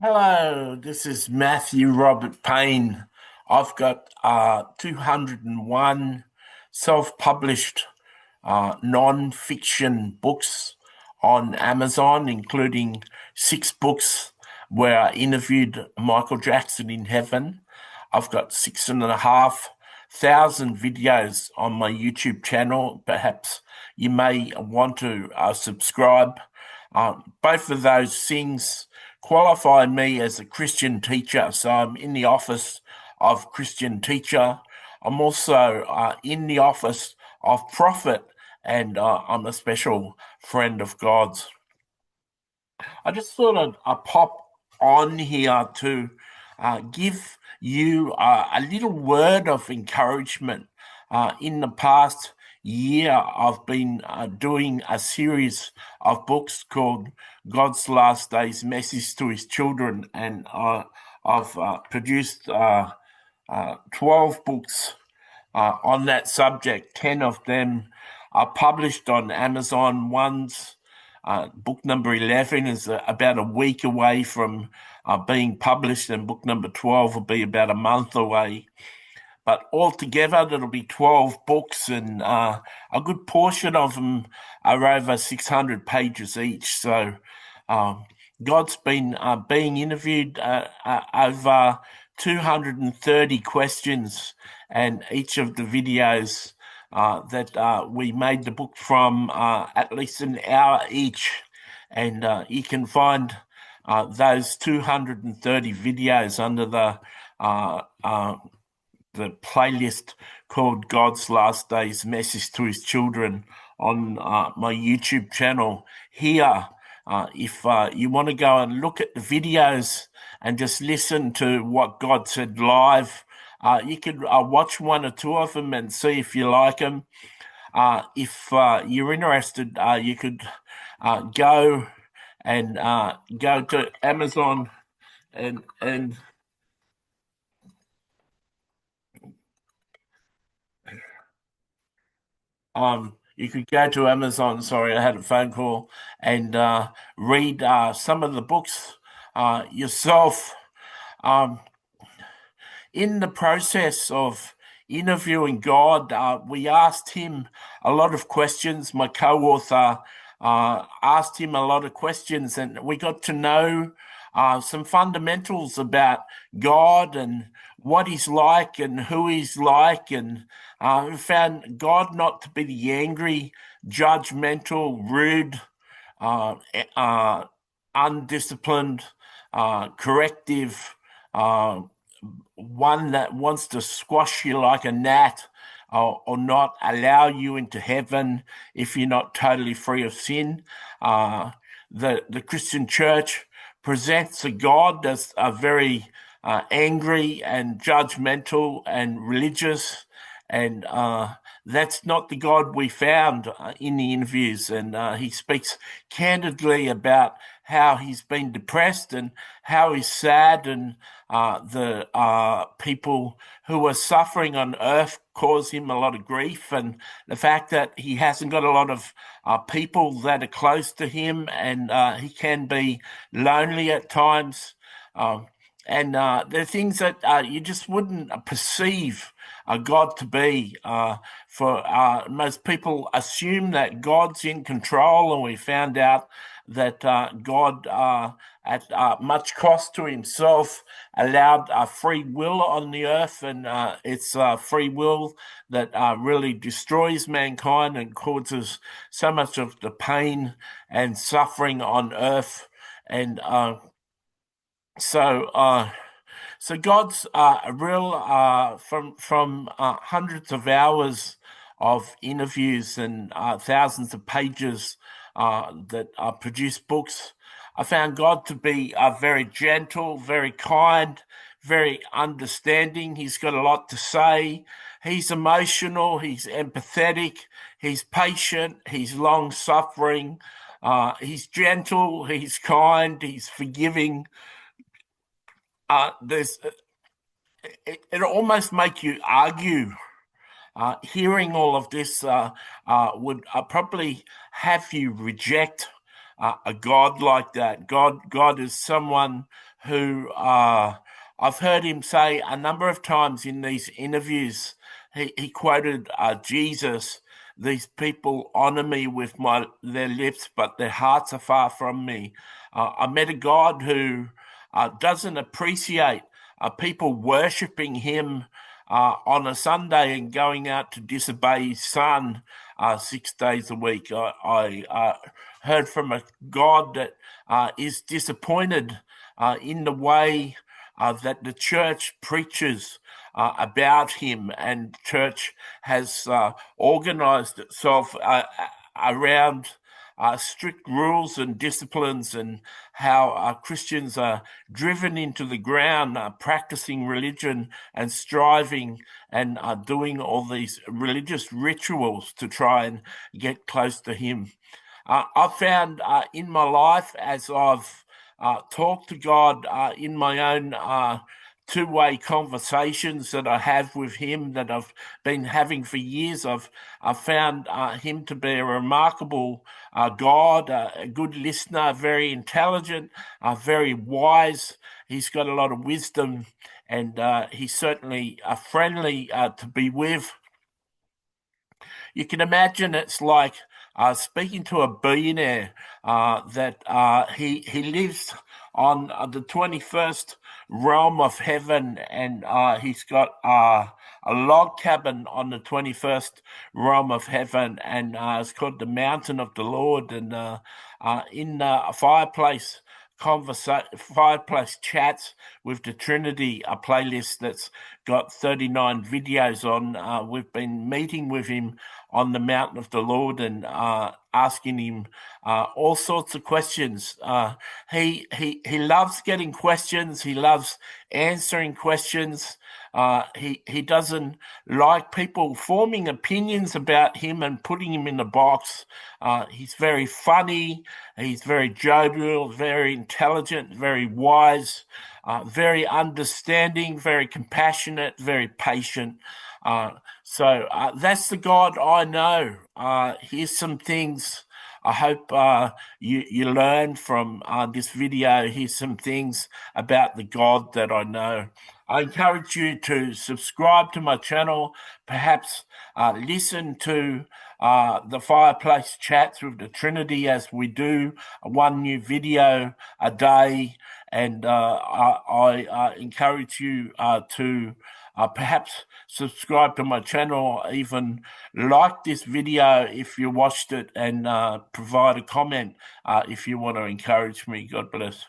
Hello, this is Matthew Robert Payne. I've got 201 self-published non-fiction books on Amazon, including 6 books where I interviewed Michael Jackson in heaven. I've got 6,500 videos on my YouTube channel. Perhaps you may want to subscribe. Both of those things qualify me as a Christian teacher. So I'm in the office of Christian teacher. I'm also in the office of prophet, and I'm a special friend of God's. I just thought I'd pop on here to give you a little word of encouragement. In the past year, I've been doing a series of books called God's Last Days Message to His Children, and I've produced 12 books on that subject. 10 of them are published on Amazon. Book number 11 is about a week away from being published, and book number 12 will be about a month away. But altogether, there'll be 12 books, and a good portion of them are over 600 pages each. So God's been being interviewed over 230 questions, and each of the videos that we made the book from at least an hour each. And you can find those 230 videos under the playlist called God's Last Days Message to His Children on my YouTube channel here. If you want to go and look at the videos and just listen to what God said live, you could watch one or two of them and see if you like them. If you're interested, you could go and go to Amazon and you could go to Amazon. Sorry, I had a phone call, and read some of the books yourself. Um, in the process of interviewing God, we asked him a lot of questions. My co-author asked him a lot of questions, and we got to know some fundamentals about God and what he's like and who he's like. And we found God not to be the angry, judgmental, rude, uh, uh, undisciplined, corrective, one that wants to squash you like a gnat, or not allow you into heaven if you're not totally free of sin. The Christian church presents a God that's a very angry and judgmental and religious, and that's not the God we found in the interviews. And he speaks candidly about how he's been depressed and how he's sad, and the people who are suffering on earth cause him a lot of grief, and the fact that he hasn't got a lot of people that are close to him, and he can be lonely at times. And there are things that you just wouldn't perceive God to be. For most people assume that God's in control, and we found out that God, at much cost to himself, allowed free will on the earth, and it's free will that really destroys mankind and causes so much of the pain and suffering on earth. And so, so God's real from hundreds of hours of interviews and thousands of pages that produce books. I found God to be very gentle, very kind, very understanding. He's got a lot to say. He's emotional. He's empathetic. He's patient. He's long suffering. He's gentle. He's kind. He's forgiving. There's it almost make you argue. Hearing all of this would probably have you reject a God like that. God is someone who I've heard him say a number of times in these interviews. He quoted Jesus. These people honor me with their lips, but their hearts are far from me. I met a God who doesn't appreciate people worshipping him on a Sunday and going out to disobey his son 6 days a week. I heard from a God that is disappointed in the way that the church preaches about him, and church has organized itself around strict rules and disciplines, and how Christians are driven into the ground practicing religion and striving and doing all these religious rituals to try and get close to him. I've found in my life, as I've talked to God in my own two-way conversations that I have with him, that I've been having for years, I've found him to be a remarkable God, a good listener, very intelligent, very wise. He's got a lot of wisdom, and he's certainly friendly to be with. You can imagine it's like speaking to a billionaire that he lives on the 21st realm of heaven, and he's got a log cabin on the 21st realm of heaven, and it's called the Mountain of the Lord, and in a fireplace chats with the Trinity, a playlist that's got 39 videos on. We've been meeting with him on the mountain of the Lord and asking him all sorts of questions. He loves getting questions. He loves answering questions. He doesn't like people forming opinions about him and putting him in a box. He's very funny. He's very jovial, very intelligent, very wise, very understanding, very compassionate, very patient. So that's the God I know. Here's some things I hope you learn from this video. Here's some things about the God that I know. I encourage you to subscribe to my channel, perhaps listen to the Fireplace Chats with the Trinity, as we do one new video a day. And I encourage you to perhaps subscribe to my channel, even like this video if you watched it, and provide a comment if you want to encourage me. God bless.